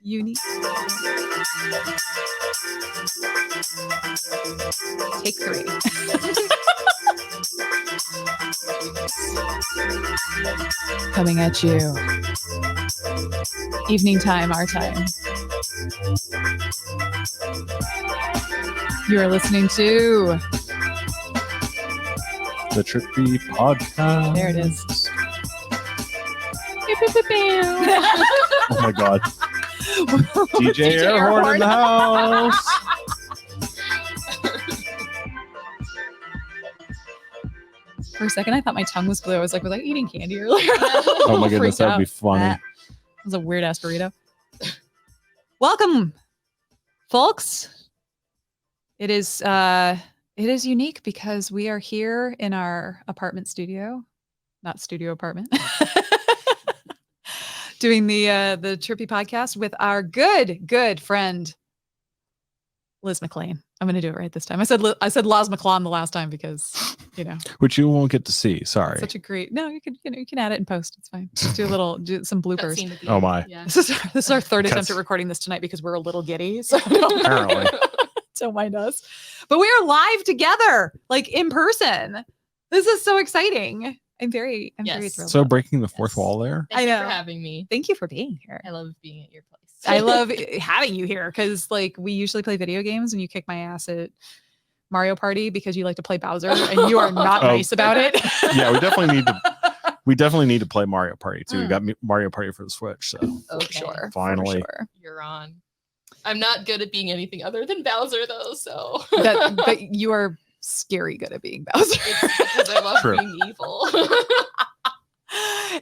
unique. Take 3. Coming at you. Evening time, our time. You are listening to the TripBee podcast. There it is. Oh my god. DJ Airhorn in the house. For a second, I thought my tongue was blue. I was like, was I eating candy earlier? Oh my goodness, that would be funny. That was a weird ass burrito. Welcome, folks. It is unique because we are here in our apartment studio, not studio apartment, doing the TripBee podcast with our good friend Liz MacLean. I'm going to do it right this time. I said Laz MacLean the last time because, you know, which you won't get to see. Sorry. Such a great. No, you can add it in post. It's fine. Just do some bloopers. Oh my. Yeah. This is our third attempt at recording this tonight because we're a little giddy. So apparently. Don't mind us. But we are live together, like in person. This is so exciting. I'm very thrilled. So breaking the fourth wall there. Thank you for having me. Thank you for being here. I love being at your place. I love having you here because like we usually play video games and you kick my ass at Mario Party because you like to play Bowser and you are not nice about it. Yeah, we definitely need to play Mario Party too. We got Mario Party for the Switch, so sure. Finally. Sure. You're on. I'm not good at being anything other than Bowser though, so but you are scary good at being Bowser. It's because I love being evil.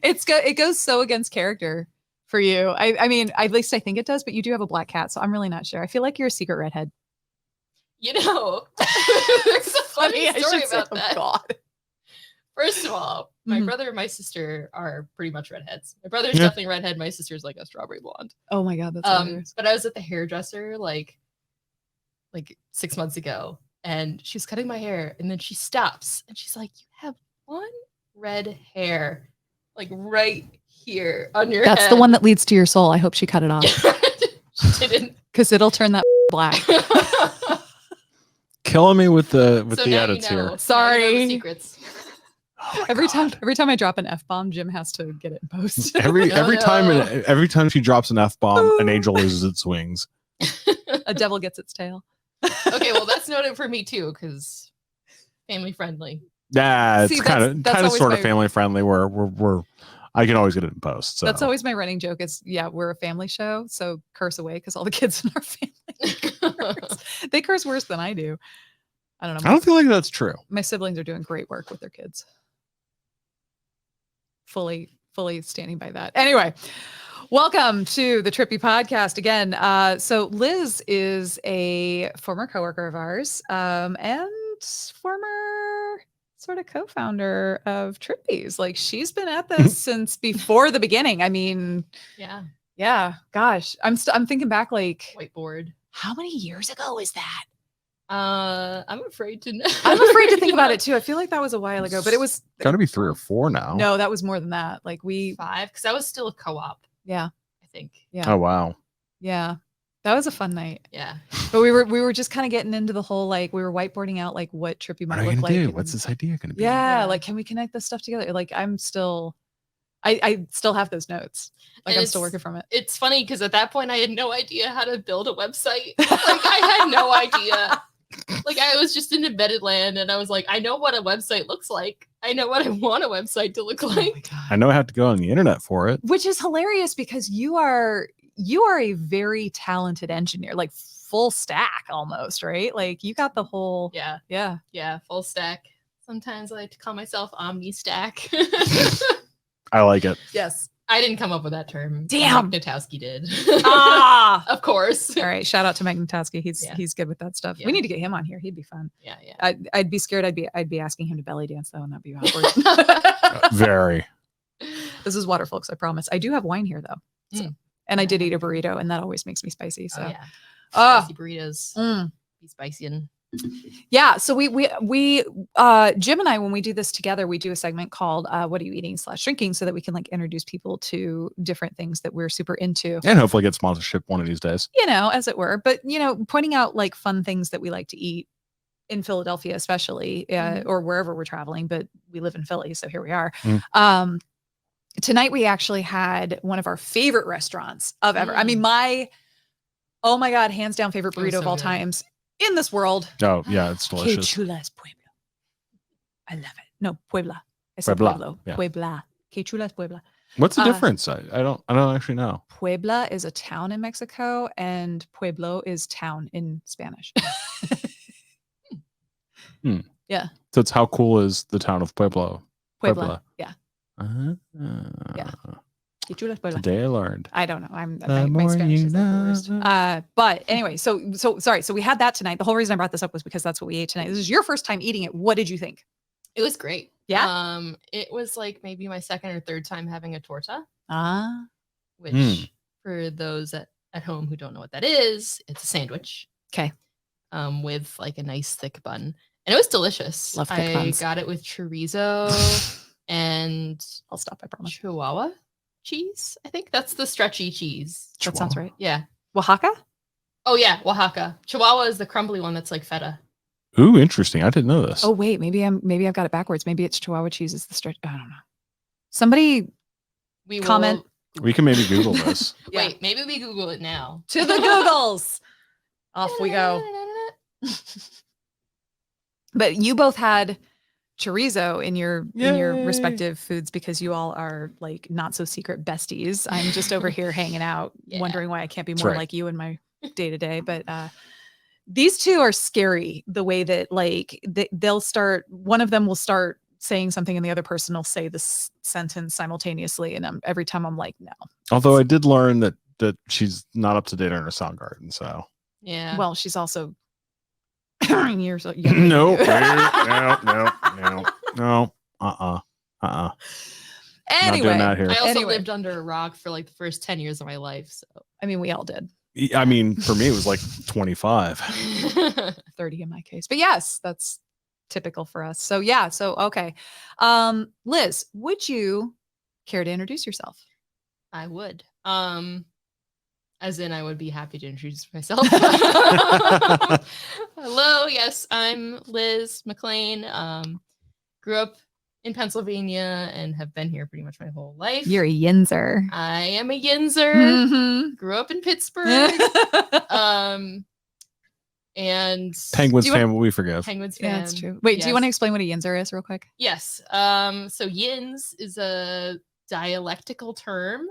It goes so against character for you. I mean, at least I think it does, but you do have a black cat, so I'm really not sure. I feel like you're a secret redhead. You know, there's a funny story about that. Oh God. First of all, my brother and my sister are pretty much redheads. My brother's definitely redhead. My sister's like a strawberry blonde. Oh my God, that's hilarious. But I was at the hairdresser like 6 months ago, and she was cutting my hair, and then she stops, and she's like, "You have one red hair, like right here on your head." That's the one that leads to your soul. I hope she cut it off. She didn't, because it'll turn that black. Killing me with the now edits you know. here. Sorry. Now you know the secrets. Oh every time I drop an F-bomb, Jim has to get it in post. Every time she drops an F-bomb, an angel loses its wings. A devil gets its tail. Okay, well that's noted for me too, because family friendly. Yeah, it's kind of sort of family friendly. We're I can always get it in post. So that's always my running joke. Is we're a family show, so curse away because all the kids in our family curse. They curse worse than I do. I don't know. I don't feel like that's true. My siblings are doing great work with their kids. Fully standing by that. Anyway, welcome to the TripBee podcast again. So Liz is a former coworker of ours, and former sort of co-founder of TripBees. Like she's been at this since before the beginning. I mean, yeah. Gosh, I'm thinking back like whiteboard. How many years ago is that? I'm afraid to know. I'm afraid to think about it too. I feel like that was a while ago, but it was gotta be 3 or 4 now. No, that was more than that. Like 5, because I was still a co-op. Yeah, I think. Yeah. Oh wow. Yeah, that was a fun night. Yeah. But we were just kind of getting into the whole like we were whiteboarding out like what TripBee might look like. What's this idea gonna be? Yeah, like can we connect this stuff together? Like I still have those notes. Like I'm still working from it. It's funny because at that point I had no idea how to build a website. Like I had no idea. Like I was just in embedded land and I was like, I know what a website looks like. I know what I want a website to look like. I know I have to go on the internet for it. Which is hilarious because you are a very talented engineer, like full stack almost, right? Like you got the whole Yeah, full stack. Sometimes I like to call myself Omni Stack. I like it. Yes. I didn't come up with that term. Damn. Mike Natowski did. Of course. All right. Shout out to Mike Natowski. He's good with that stuff. Yeah. We need to get him on here. He'd be fun. Yeah. I'd be scared. I'd be asking him to belly dance though, and that'd be awkward. Very. This is water, folks. I promise. I do have wine here though, and I did eat a burrito, and that always makes me spicy. So spicy burritos. Be spicy and Yeah. So we Jim and I, when we do this together, we do a segment called "What Are You Eating / Drinking," so that we can like introduce people to different things that we're super into, and hopefully get sponsorship one of these days. As it were. But pointing out like fun things that we like to eat in Philadelphia, especially, or wherever we're traveling. But we live in Philly, so here we are. Tonight we actually had one of our favorite restaurants of ever. I mean, oh my God, hands down favorite burrito of all times in this world. Oh yeah, it's delicious. Que chula es Pueblo. I love it. No, Puebla. Es Pueblo. Yeah. Puebla. Que chula es Puebla. What's the difference? I don't actually know. Puebla is a town in Mexico, and Pueblo is town in Spanish. Yeah. So it's how cool is the town of Pueblo? Puebla. Yeah. Yeah. Puebla. Today I learned. I don't know. My Spanish is like the worst. But anyway, so sorry. So we had that tonight. The whole reason I brought this up was because that's what we ate tonight. This is your first time eating it. What did you think? It was great. Yeah. It was like maybe my second or third time having a torta. Which for those at home who don't know what that is, it's a sandwich. Okay. With like a nice thick bun. And it was delicious. Love thick buns. I got it with chorizo and I'll stop, I promise. Chihuahua cheese. I think that's the stretchy cheese. That sounds right. Yeah. Oaxaca? Oh yeah, Oaxaca. Chihuahua is the crumbly one that's like feta. Ooh, interesting. I didn't know this. Oh wait, maybe I've got it backwards. Maybe it's Chihuahua cheese is the stretch. I don't know. Somebody comment. We can maybe Google this. Yeah. Wait, maybe we Google it now. To the Googles. Off we go. But you both had chorizo in your respective foods because you all are like not so secret besties. I'm just over here hanging out, wondering why I can't be more like you in my day to day. But these two are scary. The way that like they'll start. One of them will start saying something, and the other person will say this sentence simultaneously. And every time I'm like, no. Although I did learn that she's not up to date on her Soundgarden. So yeah. Well, she's also. Years old. No. Anyway, I also lived under a rock for like the first 10 years of my life. So I mean, we all did. I mean, for me, it was like 25, 30 in my case. But yes, that's typical for us. So yeah. So okay, Liz, would you care to introduce yourself? I would. As in, I would be happy to introduce myself. Hello, yes, I'm Liz MacLean. Grew up in Pennsylvania and have been here pretty much my whole life. You're a Yinzer. I am a Yinzer. Mm-hmm. Grew up in Pittsburgh. And Penguins fan, we forgive. Penguins fan. Yeah, that's true. Wait, do you want to explain what a Yinzer is real quick? Yes. So Yins is a dialectical term.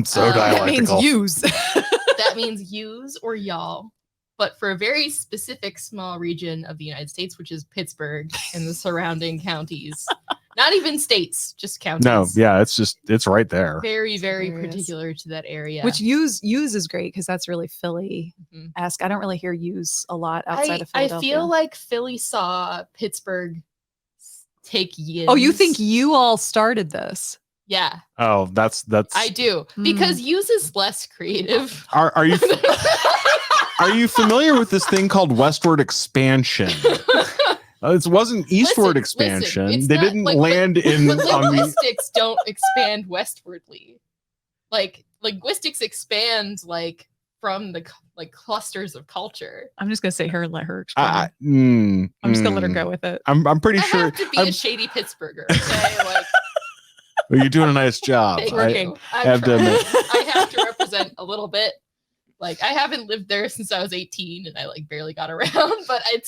So dialectical. That means use. That means use or y'all, but for a very specific small region of the United States, which is Pittsburgh and the surrounding counties. Not even states, just counties. No, yeah, it's right there. Very, very particular to that area. Which use is great because that's really Philly-esque. I don't really hear use a lot outside of Philadelphia. I feel like Philly saw Pittsburgh take Yins. Oh, you think you all started this? Yeah. Oh, that's. I do because use is less creative. Are you familiar with this thing called westward expansion? It wasn't eastward expansion. They didn't land in. But linguistics don't expand westwardly. Like linguistics expand from the clusters of culture. I'm just gonna say her and let her explain. I'm just gonna let her go with it. I'm pretty sure. I have to be a shady Pittsburgher. Okay, well, you're doing a nice job. I have to represent a little bit. I haven't lived there since I was 18 and I barely got around, but I'm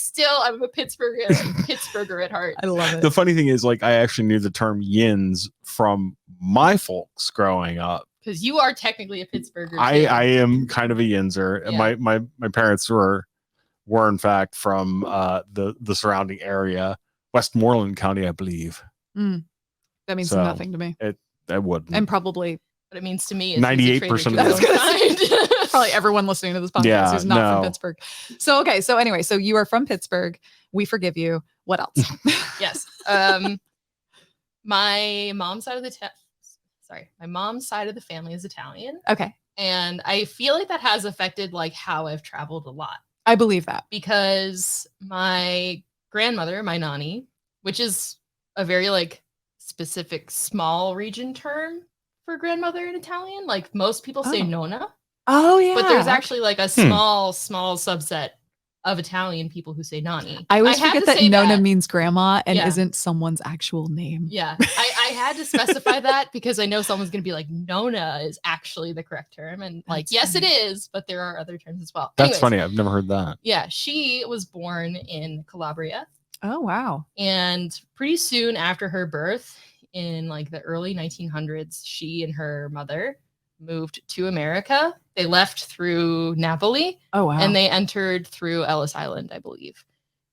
a Pittsburgher at heart. I love it. The funny thing is I actually knew the term Yins from my folks growing up. Because you are technically a Pittsburgher. I am kind of a Yinzer. Yeah. My parents were in fact from the surrounding area, Westmoreland County, I believe. That means nothing to me. That wouldn't. And probably what it means to me is 98% of the probably everyone listening to this podcast who's not from Pittsburgh. So okay, so anyway, so you are from Pittsburgh. We forgive you. What else? Yes. My mom's side of the family is Italian. Okay. And I feel like that has affected how I've traveled a lot. I believe that. because my grandmother, my nani, which is a very like specific small region term for grandmother in Italian. Like most people say Oh. nonna, Oh yeah. but there's actually like a small subset of Italian people who say nani. I always had forget to that say Nonna means grandma and Yeah. isn't someone's actual name. Yeah, I had to specify that because I know someone's going to be like, Nona is actually the correct term. And like, That's yes, funny. it is, but there are other terms as well. That's Anyways, funny. I've never heard that. Yeah, she was born in Calabria. Oh wow. And pretty soon after her birth, in like the early 1900s, she and her mother moved to America. They left through Napoli Oh wow. and they entered through Ellis Island, I believe.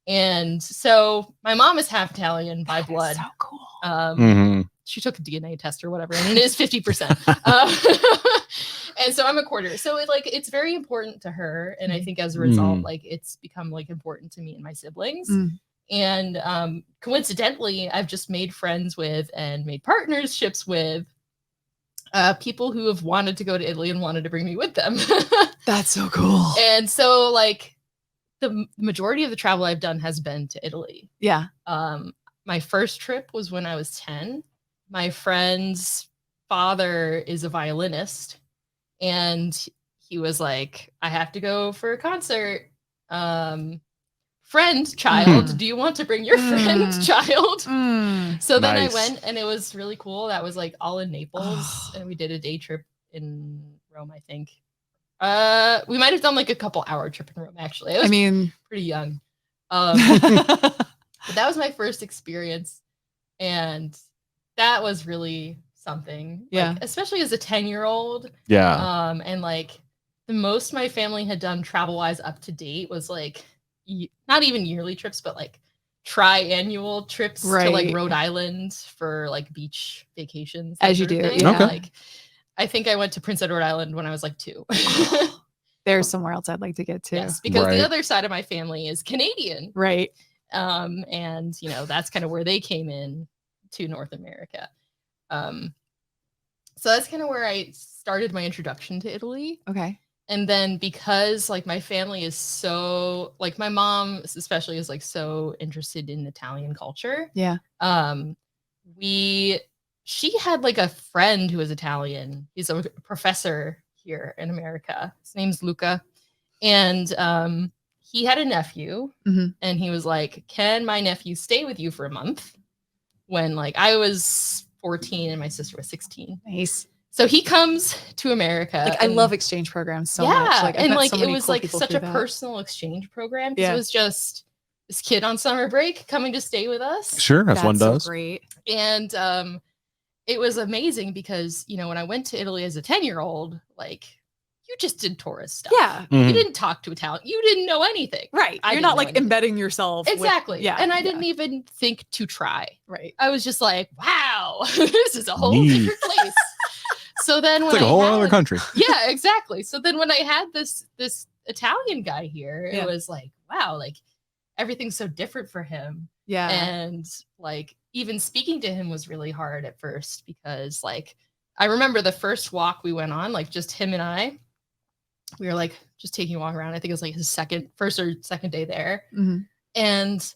And so my mom is half Italian by That is blood. so cool. Mhm. She took a DNA test or whatever, and it is 50%. And so I'm a quarter. So it's very important to her. And I think as a result, like it's become like important to me and my siblings. Mm. And coincidentally, I've just made friends with and made partnerships with people who have wanted to go to Italy and wanted to bring me with them. That's so cool. And so like the majority of the travel I've done has been to Italy. Yeah. My first trip was when I was 10. My friend's father is a violinist, and he was like, I have to go for a concert. Friend child, do you want to bring your friend child? So then I went, and it was really cool. That was like all in Naples, and we did a day trip in Rome, I think. We might have done like a couple hour trip in Rome, actually. I was pretty young. But that was my first experience, and that was really something. Yeah. Like, especially as a 10-year-old. Yeah. And like the most my family had done travel-wise up to date was like not even yearly trips, but like tri-annual trips to like Rhode Island for like beach vacations. As you do. Yeah. Okay. Like I think I went to Prince Edward Island when I was like 2. There's somewhere else I'd like to get to. Yes, because the other side of my family is Canadian. Right. And that's kind of where they came in to North America. So that's kind of where I started my introduction to Italy. Okay. And then because like my family is so like my mom especially is like so interested in Italian culture. Yeah. She had like a friend who was Italian. He's a professor here in America. His name's Luca. And he had a nephew, and he was like, can my nephew stay with you for a month? When like I was 14 and my sister was 16. Nice. So he comes to America. Like I love exchange programs so much. Like, and like it was like such a personal exchange program. It was just this kid on summer break coming to stay with us. Sure, as one does. So great. And it was amazing because when I went to Italy as a 10-year-old, like you just did tourist stuff. Yeah. You didn't talk to Italian. You didn't know anything. Right. You're not like embedding yourself. Exactly. And I didn't even think to try. Right. I was just like, wow, this is a whole different place. So then when it's like a whole other country. Yeah, exactly. So then when I had this Italian guy here, it was like, wow, like everything's so different for him. Yeah. And like even speaking to him was really hard at first because like I remember the first walk we went on, like just him and I, we were like just taking a walk around. I think it was like his first or second day there. And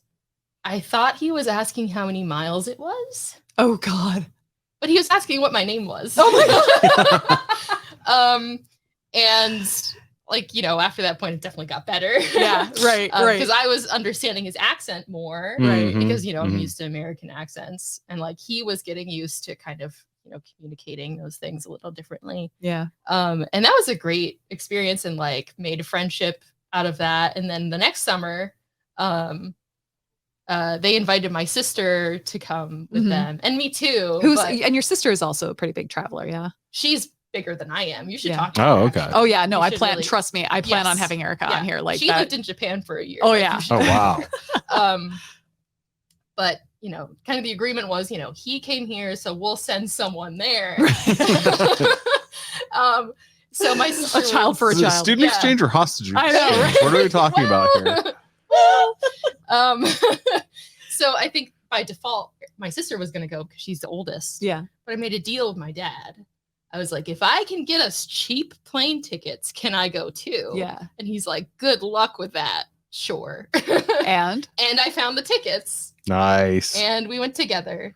I thought he was asking how many miles it was. Oh God. But he was asking what my name was. Oh my God. And like, after that point, it definitely got better. Yeah. Right. Right. Because I was understanding his accent more. Right. Because, I'm used to American accents. And like he was getting used to kind of, communicating those things a little differently. Yeah. And that was a great experience and like made a friendship out of that. And then the next summer, they invited my sister to come with them and me too. And your sister is also a pretty big traveler. Yeah. She's bigger than I am. You should talk to her. Oh, okay. Oh yeah. No, trust me. I plan on having Erica on here. Like she lived in Japan for a year. Oh yeah. Oh wow. But kind of the agreement was, he came here, so we'll send someone there. So my sister a child for a child. Student exchange or hostage? I know. Right? What are we talking about here? So I think by default, my sister was going to go because she's the oldest. Yeah. But I made a deal with my dad I was like, if I can get us cheap plane tickets, can I go too? Yeah. And he's like, good luck with that. Sure. And And I found the tickets Nice. and we went together.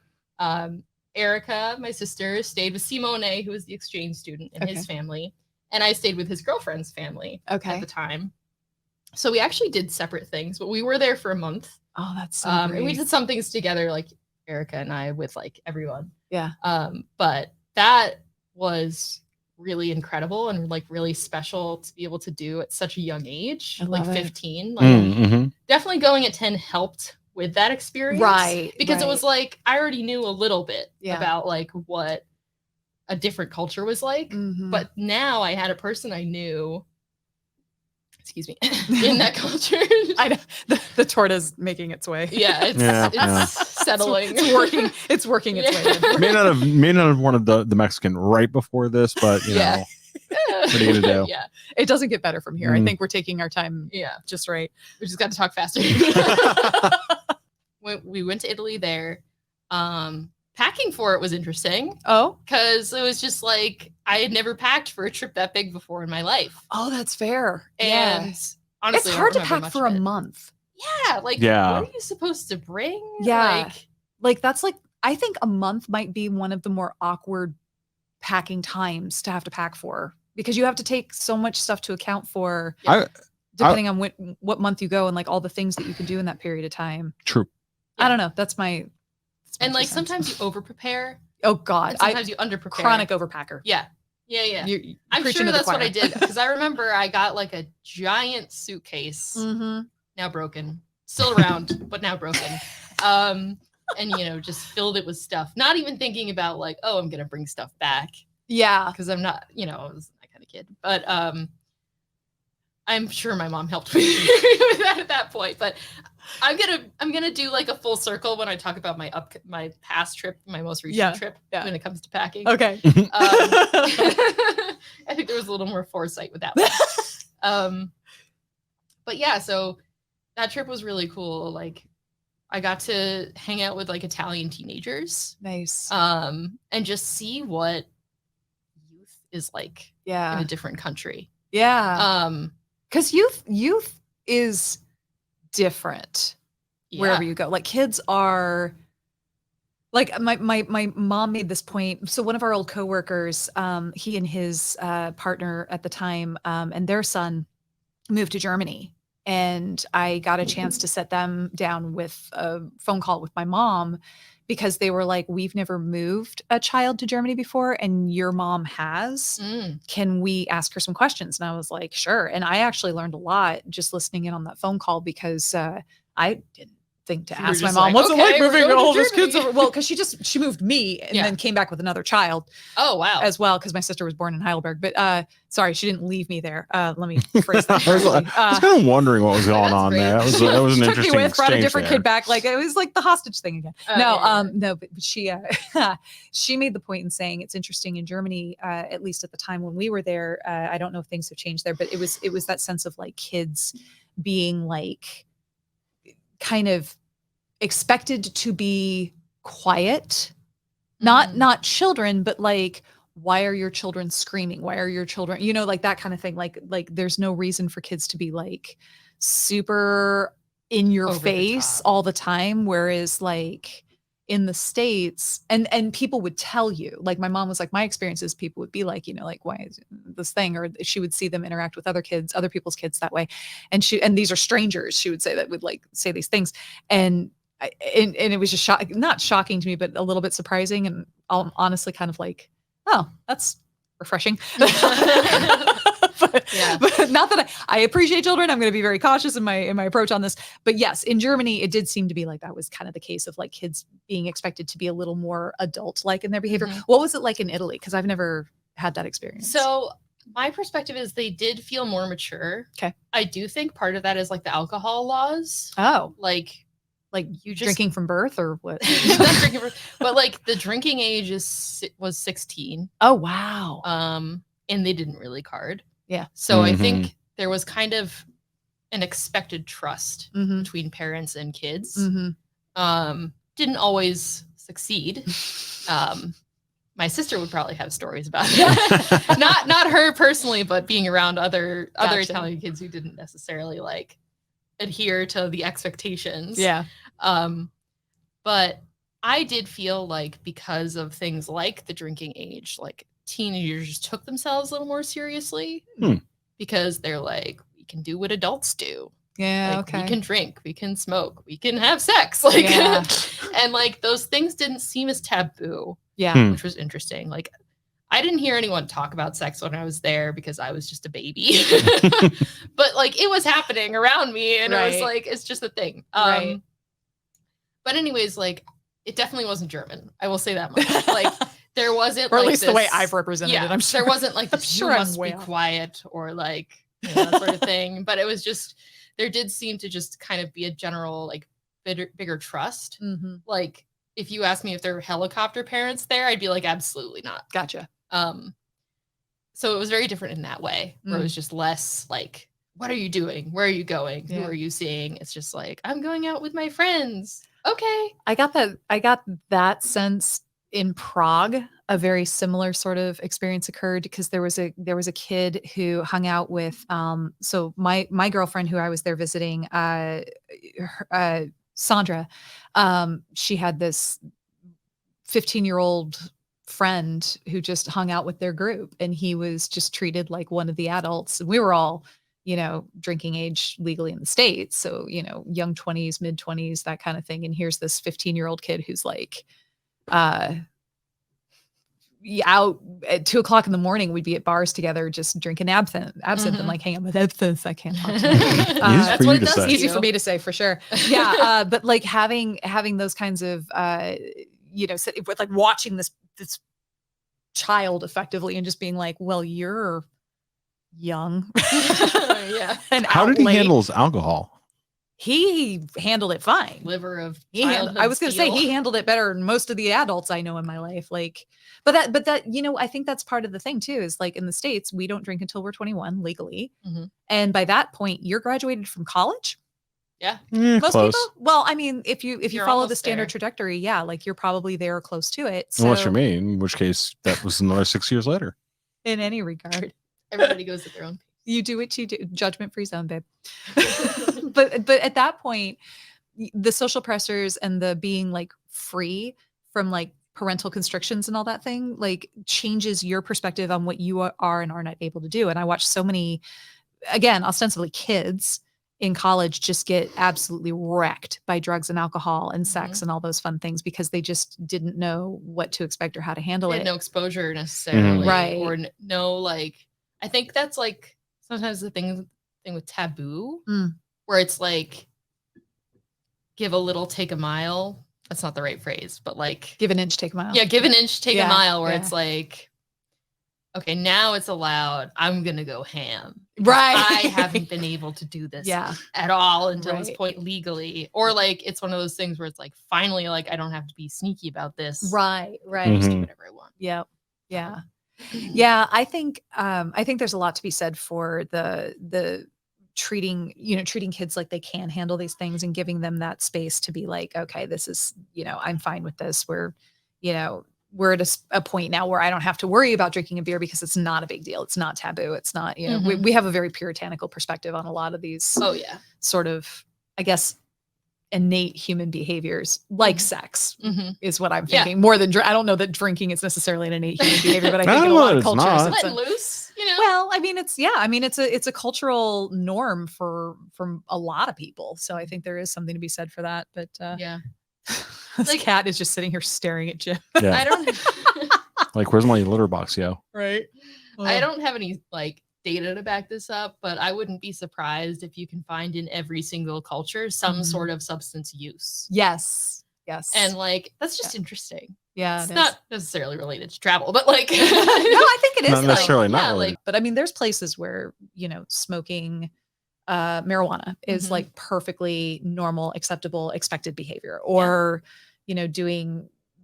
Erica, my sister, stayed with Simone, who was the exchange student, and his family. And I stayed with his girlfriend's family at the time. So we actually did separate things, but we were there for a month. Oh, that's so great. And we did some things together, like Erica and I, with like everyone. Yeah. But that was really incredible and like really special to be able to do at such a young age, like 15. Like definitely going at 10 helped with that experience. Right. Because it was like I already knew a little bit Yeah. about like what a different culture was like. But now I had a person I knew, excuse me, in that culture. I know the torta's making its way. Yeah, it's settling. It's working its way in. May not have wanted the Mexican right before this, but you know, what are you gonna do? Yeah, it doesn't get better from here. I think we're taking our time. Yeah, just right. We just got to talk faster. We went to Italy there. Packing for it was interesting. Oh, because it was just like I had never packed for a trip that big before in my life. Oh, that's fair. And honestly, it's hard to pack for a month. Yeah, like what are you supposed to bring? Yeah, like that's like I think a month might be one of the more awkward packing times to have to pack for because you have to take so much stuff to account for. Depending on what month you go and like all the things that you can do in that period of time. True. I don't know. That's my and like sometimes you over prepare. Oh God. Sometimes you under prepare. Chronic overpacker. Yeah. I'm sure that's what I did. Because I remember I got like a giant suitcase. Now broken. Still around, but now broken. And you know, just filled it with stuff. Not even thinking about like, oh, I'm gonna bring stuff back. Yeah. Because I'm not, you know, I was that kind of kid. But I'm sure my mom helped me with that at that point. But I'm gonna do like a full circle when I talk about my past trip, my most recent trip when it comes to packing. Okay. I think there was a little more foresight with that one. But yeah, so that trip was really cool. Like I got to hang out with like Italian teenagers. Nice. And just see what youth is like in a different country. Yeah. Because youth is different wherever you go. Like kids are like my mom made this point. So one of our old coworkers, he and his partner at the time, and their son moved to Germany. And I got a chance to sit them down with a phone call with my mom because they were like, we've never moved a child to Germany before and your mom has. Can we ask her some questions? And I was like, sure. And I actually learned a lot just listening in on that phone call because I didn't think to ask my mom, what's it like moving all those kids over? Well, because she moved me and then came back with another child. Oh, wow. As well, because my sister was born in Heidelberg. But sorry, she didn't leave me there. Let me phrase that. I was kind of wondering what was going on there. That was an interesting exchange. Brought a different kid back. Like it was like the hostage thing again. No, but she she made the point in saying it's interesting in Germany, at least at the time when we were there. I don't know if things have changed there, but it was that sense of like kids being like kind of expected to be quiet, not children, but like, why are your children screaming? Why are your children, you know, like that kind of thing. Like there's no reason for kids to be like super in your over face all the time. Whereas like in the States and people would tell you, like my mom was like, my experiences, people would be like, you know, like, why is this thing? Or she would see them interact with other people's kids that way. And these are strangers, she would say, that would like say these things. And it was just not shocking to me, but a little bit surprising. And honestly kind of like, oh, that's refreshing. But not that I appreciate children. I'm going to be very cautious in my approach on this. But yes, in Germany, it did seem to be like that was kind of the case of like kids being expected to be a little more adult-like in their behavior. What was it like in Italy? Because I've never had that experience. So my perspective is they did feel more mature. Okay. I do think part of that is like the alcohol laws. Oh. Like you just drinking from birth or what? Not drinking but like the drinking age was 16. Oh, wow. And they didn't really card. Yeah. So I think there was kind of an expected trust between parents and kids. Didn't always succeed. my sister would probably have stories about it. not her personally, but being around other Gotcha. Italian kids who didn't necessarily like adhere to the expectations. Yeah. But I did feel like because of things like the drinking age, like teenagers took themselves a little more seriously because they're like, we can do what adults do. Yeah. Like, Okay. we can drink, we can smoke, we can have sex. Like, Yeah. and like those things didn't seem as taboo, Yeah. which was interesting. Like, I didn't hear anyone talk about sex when I was there because I was just a baby, but like it was happening around me, and it was Right. like, it's just a thing. Right. But anyways, like it definitely wasn't German. I will say that much. Like there wasn't, or at like, least the way I've represented it. I'm sure there wasn't like this, sure you I'm must way be off. quiet or like, you know, that sort of thing. But it was just, there did seem to just kind of be a general like bigger trust. Mm-hmm. Like if you asked me if there were helicopter parents there, I'd be like, absolutely not. Gotcha. So it was very different in that way, where it was just less like, what are you doing? Where are you going? Yeah. Who are you seeing? It's just like, I'm going out with my friends. Okay. I got that sense in Prague. A very similar sort of experience occurred because there was a kid who hung out with so my girlfriend who I was there visiting, Sandra, she had this 15-year-old friend who just hung out with their group, and he was just treated like one of the adults. We were all, you know, drinking age legally in the States. So, you know, young 20s, mid 20s, that kind of thing. And here's this 15-year-old kid who's like, out at 2:00 in the morning, we'd be at bars together, just drinking absinthe and like hang out with absinthe. I can't talk to you. That's what it does. Easy for me to say for sure. Yeah. But like having those kinds of, you know, with like watching this child effectively and just being like, well, you're young. Yeah. And How did he handle his alcohol? He handled it fine. Liver of I was going to say he handled it better than most of the adults I know in my life. Like, but that, you know, I think that's part of the thing too, is like in the States, we don't drink until we're 21 legally. Mm-hmm. And by that point, you're graduated from college. Yeah. Most Close. people, well, I mean, if you You're follow the almost standard there. trajectory, yeah, like you're probably there or close to it. So Unless you're me, in which case that was another 6 years later. in any regard, Everybody goes at their own pace. you do what you do, judgment-free zone, babe. but at that point, the social pressures and the being like free from like parental constrictions and all that thing, like changes your perspective on what you are and are not able to do. And I watched so many, again, ostensibly kids in college just get absolutely wrecked by drugs and alcohol and sex and all those fun things because they just didn't know what to expect or how to handle They it. had no exposure necessarily. Right. Or no, like, I think that's like sometimes the thing with taboo, where it's like, give a little, take a mile. That's not the right phrase, but like, Give an inch, take a mile. yeah, give an inch, take Yeah, a mile, where yeah. it's like, okay, now it's allowed. I'm going to go ham. Right. I haven't been able to do this Yeah. at all until this Right. point legally. Or like, it's one of those things where it's like, finally, like, I don't have to be sneaky about this. Right. Right. I just do Mhm. whatever I want. Yeah. Yeah. Yeah. I think there's a lot to be said for the treating kids like they can handle these things and giving them that space to be like, okay, this is, you know, I'm fine with this. We're at a point now where I don't have to worry about drinking a beer because it's not a big deal. It's not taboo. It's not, you know, we have a very puritanical perspective on a lot of these Oh, yeah. sort of, I guess, innate human behaviors like sex is what I'm thinking more than I don't know that drinking is necessarily an innate human behavior, but I think in a lot of cultures not. it's Let loose, you know? well, I mean, it's a cultural norm for a lot of people. So I think there is something to be said for that. But Yeah. this Like- cat is just sitting here staring at Jim. Yeah. I don't Like, where's my litter box, yo? Right. I don't have any like data to back this up, but I wouldn't be surprised if you can find in every single culture some sort of substance use. Yes. Yes. And like that's just interesting. yeah, It's it not is. necessarily related to travel, but like No, I think it is. Not though. necessarily not yeah, related. But I mean, there's places where, you know, smoking marijuana is like perfectly normal, acceptable, expected behavior. Or, you know,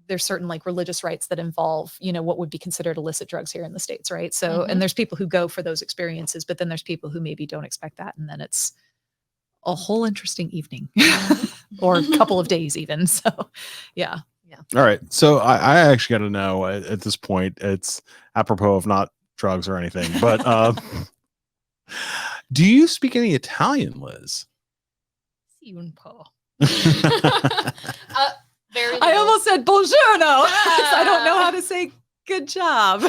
there's certain like religious rites that involve, you know, what would be considered illicit drugs here in the States, right? So, and there's people who go for those experiences, but then there's people who maybe don't expect that. And then it's a whole interesting evening or a couple of days even. So, yeah. All right. So I actually got to know at this point, it's apropos of not drugs or anything, but do you speak any Italian, Liz? See you in Paul. I Very little. almost said buongiorno. I don't know how to say good job.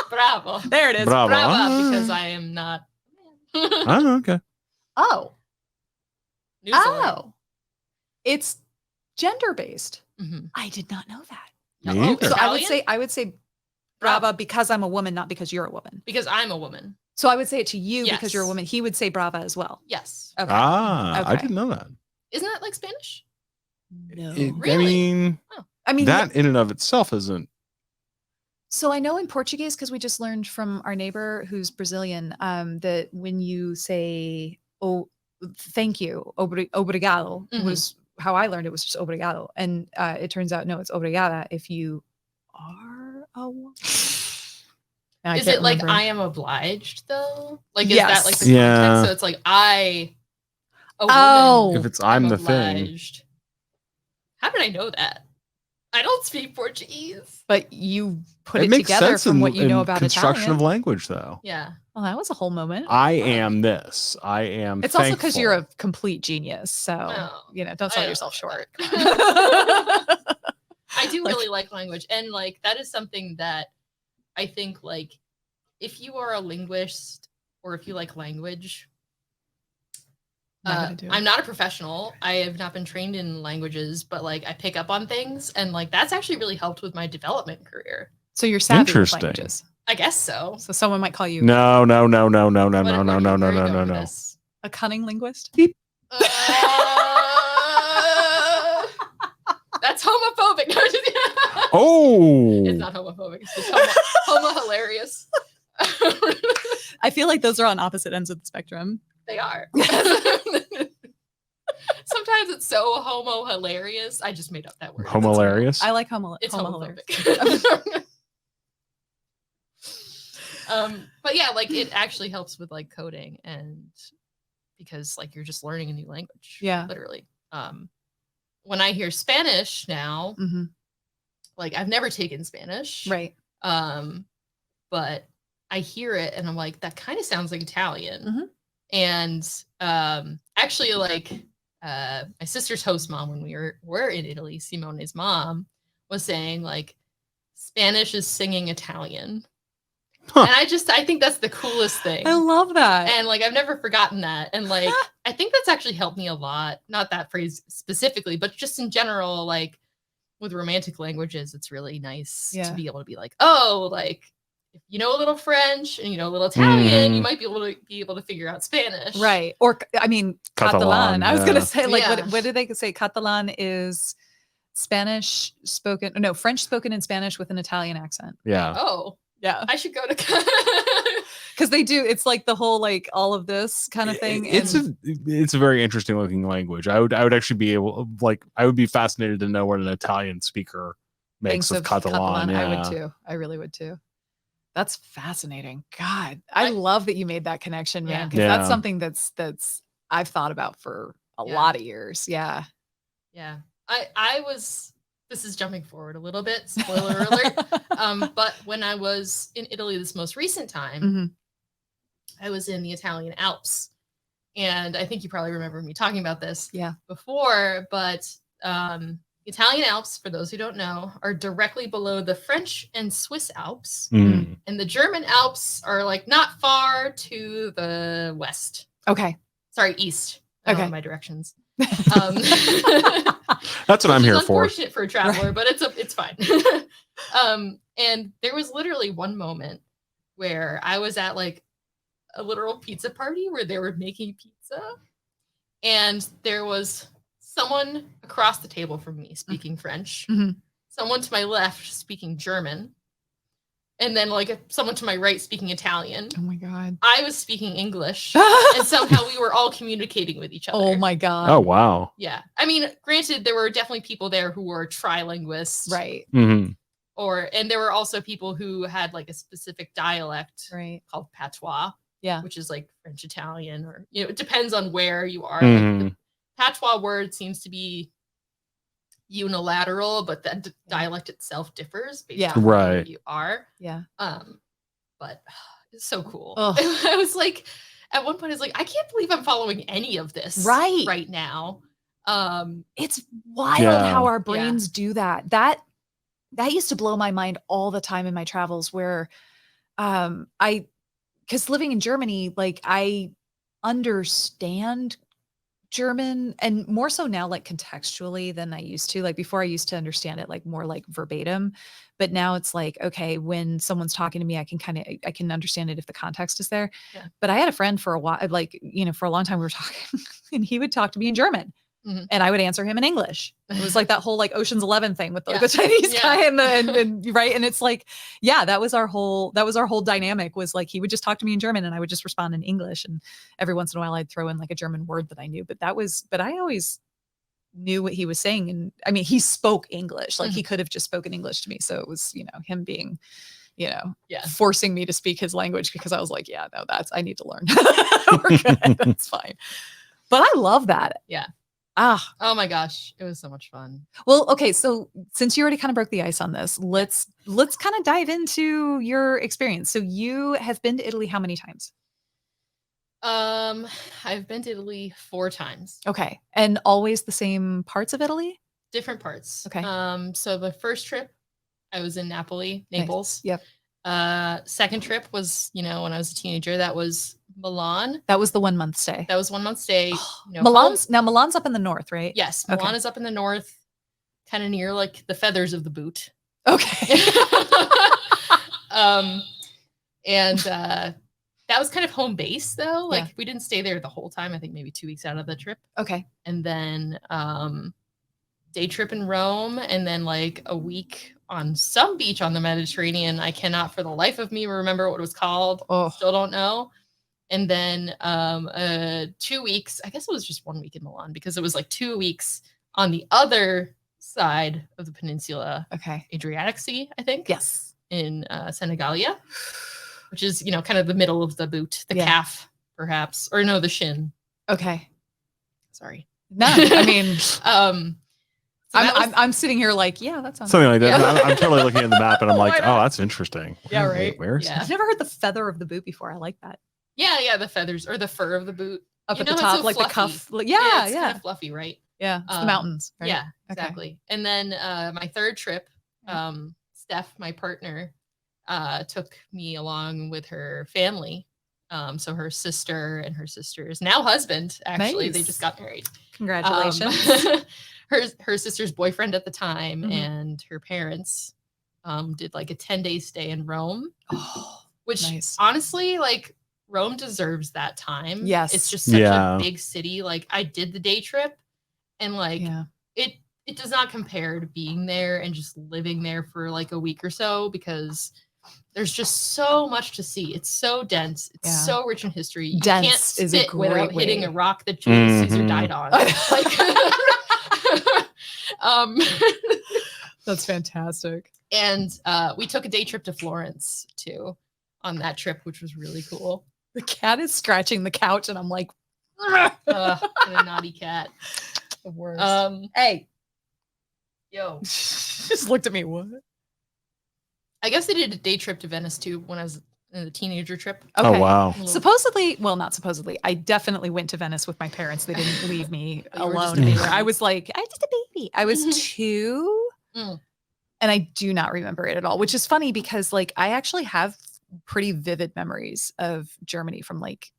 Bravo. There it is. Bravo. Brava, because I am not. Oh, okay. Oh. News alert. Oh. It's gender based. Mhm. I did not know that. Me Oh, either. So Italian? I would say brava because I'm a woman, not because you're a woman. Because I'm a woman. So I would say it to you because you're a Yes. woman. He would say brava as well. Yes. Okay. I Okay. didn't know that. Isn't that like Spanish? No. I Really? mean, I mean, that in and of itself isn't. so I know in Portuguese, because we just learned from our neighbor who's Brazilian, that when you say, oh, thank you, obrigado, Mhm. was how I learned it, was just obrigado. And it turns out, no, it's obrigada if you are a woman. Now I Is can't it like remember. I am obliged though? Like is Yes. that like the Yeah. context? So it's like a woman. Oh. If it's I'm I'm the thing. obliged. How did I know that? I don't speak Portuguese. But you put It it makes together sense from what you know in about construction Italian. of language, though. Yeah. Well, that was a whole moment. I am this. I am. It's also because you're a thankful. complete genius. So, No, don't sell I yourself don't know short. I do Like- really like language, and like that is something that I think like if you are a linguist or if you like language, Not gonna do it. I'm not a professional. I have not been trained in languages, but like I pick up on things, and like that's actually really helped with my development career. So you're savvy with Interesting. languages. I guess so. So someone might call you No. What- No. where are you going with No. this? a cunning linguist. That's homophobic. No, just- Oh. It's not homophobic. It's just homo hilarious. I feel like those are on opposite ends of the spectrum. They are. Sometimes it's so homo hilarious. I just made up that word. That's real. Hilarious. I like homo. It's homo hilarious. homophobic. But yeah, like it actually helps with like coding, and because like you're just learning a new language. Yeah. Literally. When I hear Spanish now, hmm like I've never taken Spanish. Right. But I hear it and I'm like, that kind of sounds like Italian. Mhm. And actually, like my sister's host mom, when we were in Italy, Simone's mom was saying like Spanish is singing Italian. Huh. And I think that's the coolest thing. I love that. And like I've never forgotten that. And like I think that's actually helped me a lot. Not that phrase specifically, but just in general, like with romantic languages, it's really nice Yeah. to be able to be like, oh, like if you know a little French and you know a little Italian, you Mhm. might be able to figure out Spanish. Right. Or I mean, Catalan. Catalan, I was yeah. gonna say, like, Yeah. what did they say? Catalan is Spanish spoken, no, French spoken in Spanish with an Italian accent. Yeah. Oh, Yeah. I should go to Because they do, it's like the whole like all of this kind of thing. It's a very interesting looking language. I would actually be able, like, I would be fascinated to know what an Italian speaker makes thinks of Catalan. I Yeah. would too. I really would too. That's fascinating. God, I love that you made that connection, man. Yeah. Because that's Yeah. something that's I've thought about for a Yeah. lot of years. Yeah. Yeah. I was, this is jumping forward a little bit, spoiler alert. But when I was in Italy this most recent time, Mhm. I was in the Italian Alps. And I think you probably remember me talking about this Yeah. before, but Italian Alps, for those who don't know, are directly below the French and Swiss Alps. Mm. And the German Alps are like not far to the west. Okay. Sorry, east. I don't Okay. know my directions. That's what I'm Which is here for. unfortunate for a traveler, but it's fine. And there was literally one moment where I was at like a literal pizza party where they were making pizza, and there was someone across the table from me speaking French, Mhm. someone to my left speaking German, and then like someone to my right speaking Italian. Oh my God. I was speaking English, and somehow we were all communicating with each other. Oh my God. Oh wow. Yeah. I mean, granted, there were definitely people there who were trilinguists. Right. hmm And there were also people who had like a specific dialect Right. called patois, Yeah. which is like French Italian, or, it depends on where you are. Mhm. Like the patois word seems to be unilateral, but that dialect itself differs based Yeah. on where Right. you are. Yeah. But it's so cool. Ugh. I was like, at one point, I was like, I can't believe I'm following any of this right now. It's wild Yeah. how our brains do that. That used to blow my mind all the time in my travels where because living in Germany, like I understand German and more so now like contextually than I used to. Like before I used to understand it like more like verbatim, but now it's like, okay, when someone's talking to me, I can understand it if the context is there. Yeah. But I had a friend for a while, like, for a long time we were talking and he would talk to me in German. And I would answer him in English. It was like that whole like Ocean's 11 thing with the Chinese guy and right. And it's like, yeah, that was our whole dynamic was like, he would just talk to me in German and I would just respond in English. And every once in a while I'd throw in like a German word that I knew, but I always knew what he was saying. And I mean, he spoke English, like he could have just spoken English to me. So it was, him being, forcing me to speak his language because I was like, yeah, no, I need to learn. We're good. That's fine. But I love that. Yeah. Oh my gosh, it was so much fun. Well, okay, so since you already kind of broke the ice on this, let's kind of dive into your experience. So you have been to Italy how many times? I've been to Italy 4 times. Okay. And always the same parts of Italy? Different parts. Okay. So the first trip I was in Naples. Nice. Yep. Second trip was, when I was a teenager, that was Milan. That was the 1 month stay. That was 1 month stay. Milan's up in the north, right? Yes. Milan is up in the north, kind of near like the feathers of the boot. Okay. And that was kind of home base though. Like we didn't stay there the whole time. I think maybe 2 weeks out of the trip. Okay. And then day trip in Rome, and then like a week on some beach on the Mediterranean. I cannot for the life of me remember what it was called. Still don't know. And then 2 weeks, I guess it was just 1 week in Milan because it was like 2 weeks on the other side of the peninsula. Okay. Adriatic Sea, I think. Yes. In Senegalia, which is, kind of the middle of the boot, the calf, perhaps. Or no, the shin. Okay. Sorry. No, I mean, I'm sitting here like, yeah, that sounds something like that. Yeah. I'm totally looking at the map and I'm like, oh, that's interesting. Yeah, right. Where's I've never heard the feather of the boot before. I like that. Yeah, the feathers or the fur of the boot. Up at the top, so like fluffy. the cuff. Like, it's kind of fluffy, right? Yeah, it's the mountains. Right? Yeah, exactly. Okay. And then my third trip, Steph, my partner, took me along with her family. So her sister and her sister's now husband, actually, they just got married. Congratulations. Her sister's boyfriend at the time and her parents did like a 10-day stay in Rome, which honestly, like Rome deserves that time. Yes. It's just such a big city. Like I did the day trip and like it does not compare to being there and just living there for like a week or so because there's just so much to see. It's so dense. It's so rich in history. You can't sit without hitting a rock that Julius Caesar died on. That's fantastic. And we took a day trip to Florence too on that trip, which was really cool. The cat is scratching the couch and I'm like, a naughty cat. The worst. Hey. Yo. Just looked at me. What? I guess I did a day trip to Venice too when I was in the teenager trip. Okay. Oh, wow. Supposedly, well, not supposedly. I definitely went to Venice with my parents. They didn't leave me alone anywhere. I was like, I was just a baby. I was 2 and I do not remember it at all, which is funny because like I actually have pretty vivid memories of Germany from like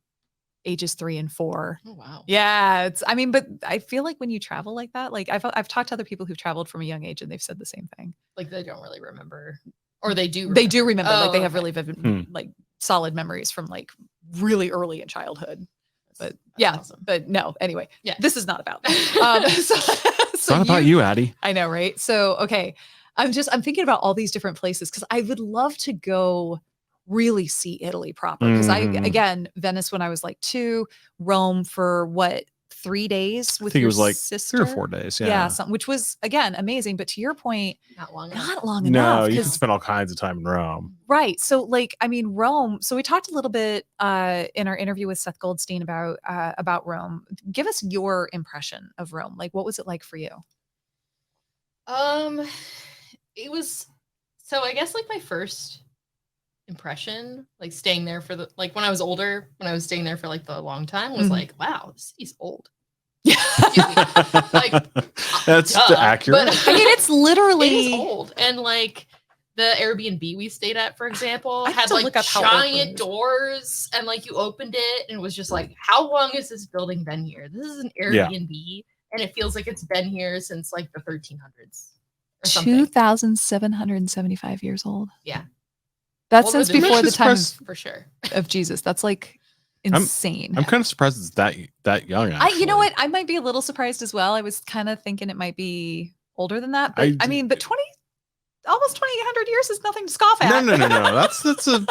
ages 3 and 4. Oh, wow. Yeah. But I feel like when you travel like that, like I've talked to other people who've traveled from a young age and they've said the same thing. Like they don't really remember. Or they do remember. They do remember. Like they have really vivid, like solid memories from like really early in childhood. But that's awesome. But no, anyway, this is not about that. It's not about you, Addie. I know, right? So, okay. I'm thinking about all these different places because I would love to go really see Italy proper. Because again, Venice when I was like 2, Rome for 3 days with your sister? 3 or 4 days. Yeah. Which was again amazing. But to your point, not long enough. No, you can spend all kinds of time in Rome. Right. So like, I mean, Rome. So we talked a little bit in our interview with Seth Goldstein about Rome. Give us your impression of Rome. Like, what was it like for you? It was so I guess like my first impression, like staying there for the like when I was older, when I was staying there for like the long time, was like, wow, this city's old. Excuse me. Like That's accurate. But I mean, it's literally it is old. And like the Airbnb we stayed at, for example, I have had to like look up how old it giant is. doors, and like you opened it and it was just like, how long has this building been here? This is an Airbnb, and it feels like it's been here since like the 1300s or something. 2,775 years old. Yeah. That's Older since than before me. the time For sure. of Jesus. That's like insane. I'm kind of surprised it's that young. Actually. You know what? I might be a little surprised as well. I was kind of thinking it might be older than that, but I mean, but almost 2,800 years is nothing to scoff at. No.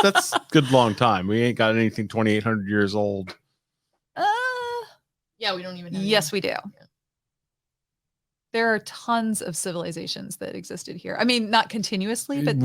That's a good long time. We ain't got anything 2,800 years old. Yeah, we don't even have Yes, any. we do. Yeah. There are tons of civilizations that existed here. I mean, not continuously, but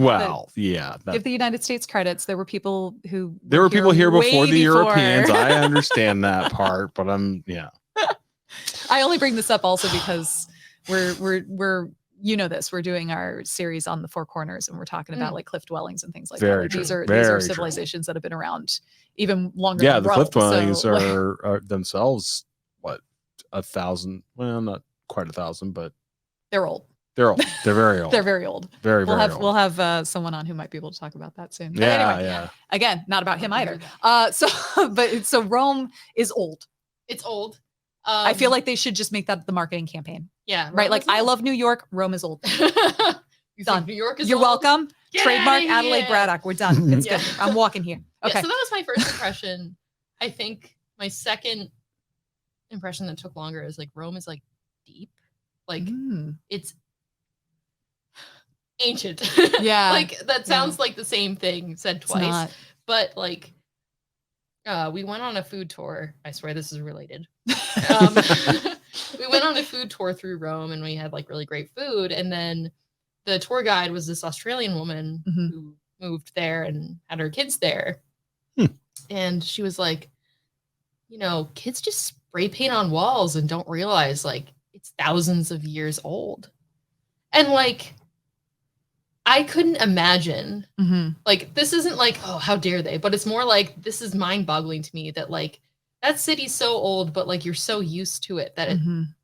yeah. Give the United States credits. There were people who There were people here way before the Europeans. I understand that part, but I only bring this up also because we're you know this. We're doing our series on the Four Corners, and we're talking about like cliff dwellings and things like Very that. true. These are Very civilizations that have been around even longer. Yeah, than the Rome. cliff dwellings So, are themselves 1,000. Well, not quite 1,000, but they're old. they're old. They're very old. They're very old. Very old. old. We'll have someone on who might be able to talk about that soon. But Yeah, anyway, yeah. Again, not about him either. So Rome is old. It's old. I feel like they should just make that the marketing campaign. Yeah. Right. Like I love New York. Rome is old. Done. New York is You're old? welcome. Get Trademark outta Adelaide here. Braddock. We're done. It's Yeah. good. I'm walking here. Okay. Yeah, so that was my first impression. I think my second impression that took longer is like Rome is like deep. Like it's ancient. Yeah. Like that sounds like the same thing said It's twice. not. But like we went on a food tour. I swear this is related. We went on a food tour through Rome and we had like really great food. And then the tour guide was this Australian woman who moved there and had her kids there. And she was like, you know, kids just spray paint on walls and don't realize like it's thousands of years old. And like, I couldn't imagine like, this isn't like, oh, how dare they? But it's more like, this is mind boggling to me that like that city's so old, but like, you're so used to it that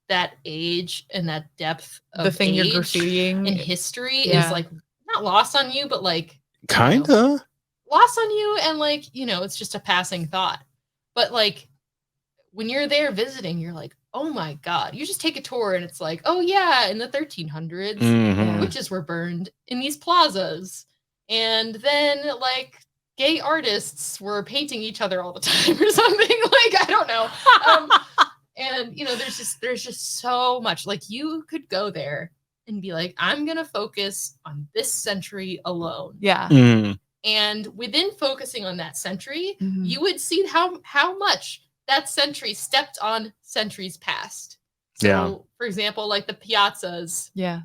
that age and that depth of the thing you're age graffitiing and history is like not lost on you, but like kinda lost on you. And like, you know, it's just a passing thought. But like when you're there visiting, you're like, oh my God, you just take a tour and it's like, oh yeah, in the 1300s, witches were burned in these plazas. And then like gay artists were painting each other all the time or something. Like, I don't know. And you know, there's just so much. Like you could go there and be like, I'm gonna focus on this century alone. Yeah. And within focusing on that century, you would see how much that century stepped on centuries past. So, for example, like the piazzas. Yeah.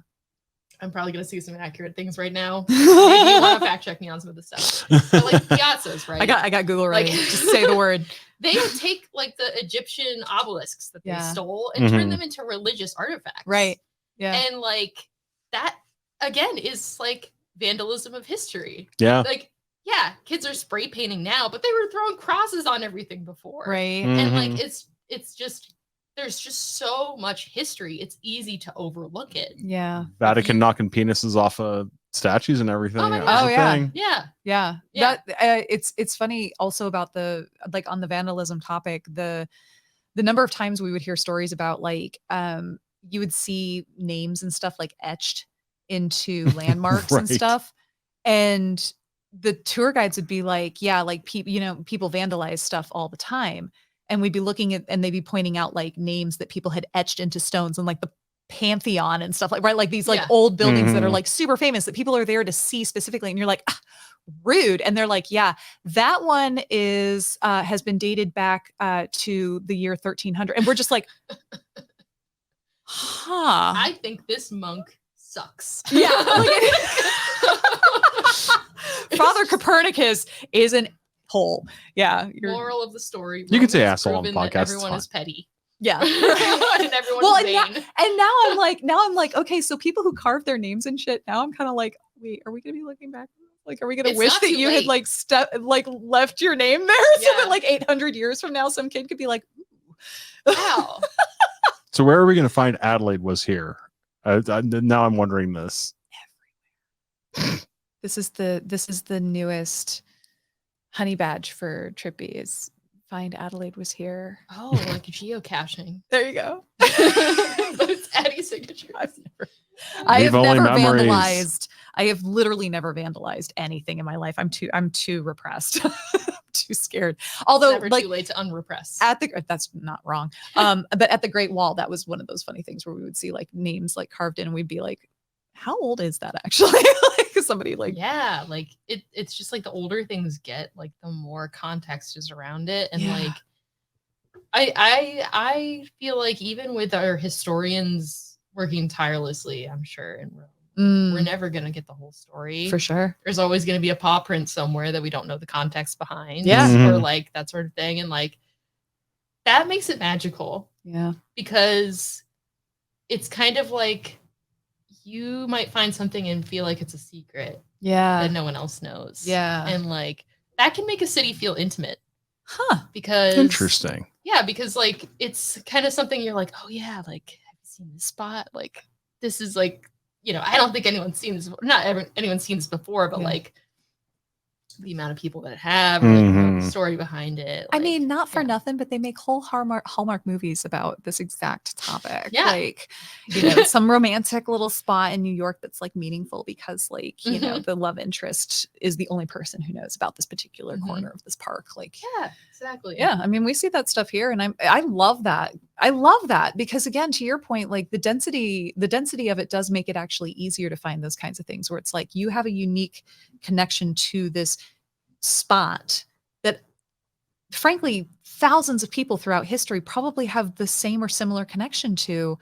I'm probably going to see some inaccurate things right now. Maybe you want to fact check me on some of this stuff. But like piazzas, right? I got Google ready. Like, just say the word. They would take like the Egyptian obelisks that they stole and turn them into religious artifacts. Right. Yeah. And like that again is like vandalism of history. Yeah. Like, yeah, kids are spray painting now, but they were throwing crosses on everything before. Right. And like it's just there's just so much history. It's easy to overlook it. Yeah. Vatican knocking penises off of statues and everything. Oh my God. Oh yeah. Thing. Yeah. Yeah. That it's funny also about the like on the vandalism topic, the number of times we would hear stories about like you would see names and stuff like etched into landmarks and stuff. And the tour guides would be like, yeah, like people vandalize stuff all the time. And we'd be looking at, and they'd be pointing out like names that people had etched into stones and like the Pantheon and stuff like, right. Like these like old buildings that are like super famous that people are there to see specifically. And you're like, rude. And they're like, yeah, that one is, has been dated back to the year 1300. And we're just like, huh. I think this monk sucks. Yeah. Father Copernicus is an hole. Yeah. Moral of the story. You can say Rome has asshole on proven that podcasts, Everyone is petty. Yeah. And everyone's Well, vain. and now I'm like, okay, so people who carve their names and shit, now I'm kind of like, wait, are we gonna be looking back? Like, are we gonna It's wish not that too you had late. like left your name there so that Yeah. like 800 years from now, some kid could be like, Wow. So where are we going to find Adelaide was here? Now I'm wondering this. this is the newest honey badge for TripBee is find Adelaide was here. Oh, like geocaching. There you go. But it's Addie's signature. I Leave have only never memories. vandalized. I have literally never vandalized anything in my life. I'm too repressed. Too scared. Although Never like too late to unrepress. that's not wrong. But at the Great Wall, that was one of those funny things where we would see like names like carved in and we'd be like, how old is that actually? Like somebody like yeah, like it's just like the older things get, like the more context is around it. And Yeah. like I feel like even with our historians working tirelessly, I'm sure in Rome, we're never gonna get the whole story. for sure. There's always gonna be a paw print somewhere that we don't know the context behind. Yeah. Or Mhm. like that sort of thing. And like that makes it magical Yeah. because it's kind of like you might find something and feel like it's a secret Yeah. that no one else knows. Yeah. And like that can make a city feel intimate Huh. because Interesting. yeah, because like it's kind of something you're like, oh yeah, like have you seen this spot? Like this is like, you know, I don't think anyone's seen this. Anyone's seen this before, but Yeah. like the amount of people that have, or, like, you know, the Mhm. story behind it. I like, mean, not for yeah. nothing, but they make whole Hallmark movies about this exact topic. Yeah. Like, you know, some romantic little spot in New York that's like meaningful because, like, you know, the love interest is the only person who knows about this particular corner of this park. Like, Yeah, exactly. yeah, I mean, we see that stuff here, and I love that. I love that because, again, to your point, like the density of it does make it actually easier to find those kinds of things where it's like you have a unique connection to this spot that, frankly, thousands of people throughout history probably have the same or similar connection to,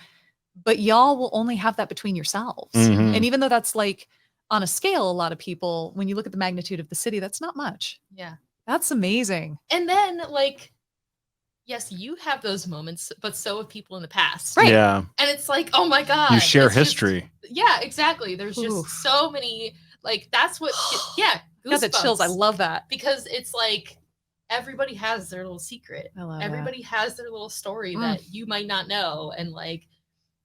but y'all will only have that between yourselves. Mhm. And even though that's like on a scale, a lot of people, when you look at the magnitude of the city, that's not much. Yeah. That's amazing. And then like, yes, you have those moments, but so have people in the past. Right. Yeah. And it's like, oh my God. You share it's just- history. yeah, exactly. There's just Oof. so many, like, that's what, yeah. Got the chills. I goosebumps. love that. Because it's like, everybody has their little secret. I love Everybody has their little story that you might not know. And like,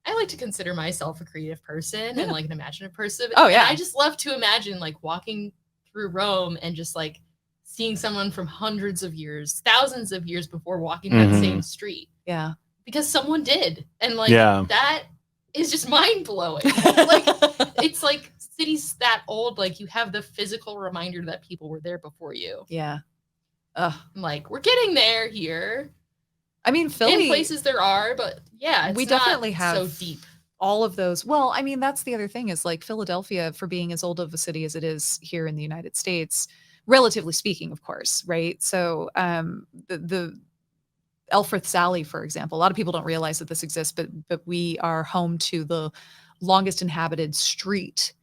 I like to consider myself a creative person Yeah. and like an imaginative person. Oh, yeah. And I just love to imagine like walking through Rome and just like seeing someone from hundreds of years, thousands of years before walking that Mhm. same street Yeah. because someone did. And like Yeah. that is just mind blowing. Like it's like cities that old, like you have the physical reminder that people were there before you. Yeah. Ugh. I'm like, we're getting there here. I mean, In Philly, places there are, but yeah, it's we not definitely have so deep. all of those. Well, I mean, that's the other thing is like Philadelphia, for being as old of a city as it is here in the United States, relatively speaking, of course, right? So the Elfreth's Alley, for example, a lot of people don't realize that this exists, but we are home to the longest inhabited street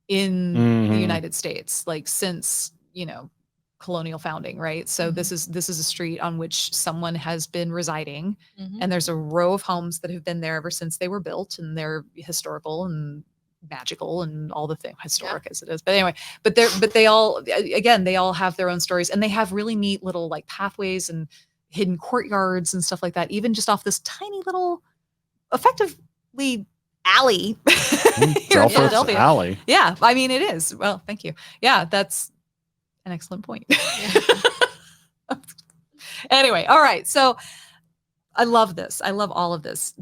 in the Mhm. United States, like since, you know, colonial founding, right? So this is a street on which someone has been residing, and there's a row of homes that have been there ever since they were built, and they're historical and magical and all the thing historic as it is. But anyway, but they all, again, they all have their own stories, and they have really neat little like pathways and hidden courtyards and stuff like that, even just off this tiny little effectively alley here in Elfreth's Philadelphia. Alley. Yeah, I mean, it is. Well, thank you. Yeah, that's an excellent point. Anyway, all right. So I love this. I love all of this.